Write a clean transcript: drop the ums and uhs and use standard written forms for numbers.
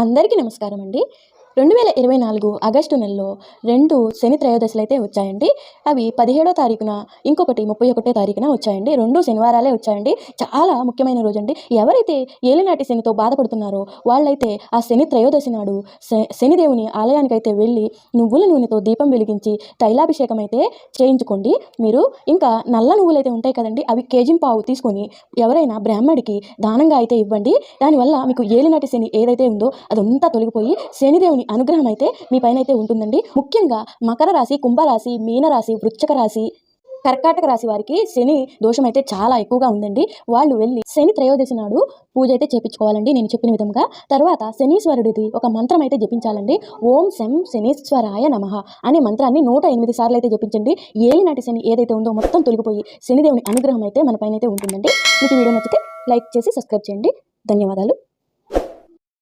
అందరికీ నమస్కారం అండి. 2024 ఆగస్టు నెలలో 2 శని త్రయోదశులైతే వచ్చాయండి. అవి 17వ తారీఖున, ఇంకొకటి 31వ తారీఖున వచ్చాయండి. 2 శనివారాలే వచ్చాయండి. చాలా ముఖ్యమైన రోజండి. ఎవరైతే ఏలినాటి శనితో బాధపడుతున్నారో వాళ్ళైతే ఆ శని త్రయోదశి నాడు శనిదేవుని ఆలయానికైతే వెళ్ళి నువ్వుల నూనెతో దీపం వెలిగించి తైలాభిషేకం అయితే చేయించుకోండి. మీరు ఇంకా నల్ల నువ్వులైతే ఉంటాయి కదండి, అవి కేజింపావు తీసుకొని ఎవరైనా బ్రాహ్మడికి దానంగా అయితే ఇవ్వండి. దానివల్ల మీకు ఏలినాటి శని ఏదైతే ఉందో అదంతా తొలగిపోయి శనిదేవుని అనుగ్రహం అయితే మీ పైన అయితే ఉంటుందండి. ముఖ్యంగా మకర రాశి, కుంభరాశి, మీనరాశి, వృశ్చిక రాశి, కర్కాటక రాశి వారికి శని దోషం అయితే చాలా ఎక్కువగా ఉందండి. వాళ్ళు వెళ్ళి శని త్రయోదశి నాడు పూజ అయితే చేపించుకోవాలండి నేను చెప్పిన విధంగా. తర్వాత శనీశ్వరుడిది ఒక మంత్రం అయితే జపించాలండి. ఓం శం శనీశ్వరాయ నమః అనే మంత్రాన్ని 108 సార్లు అయితే జపించండి. ఏలినాటి శని ఏదైతే ఉందో మొత్తం తొలగిపోయి శనిదేవుని అనుగ్రహం అయితే మన పైన అయితే ఉంటుందండి. మీకు వీడియో నచ్చితే లైక్ చేసి సబ్స్క్రైబ్ చేయండి. ధన్యవాదాలు.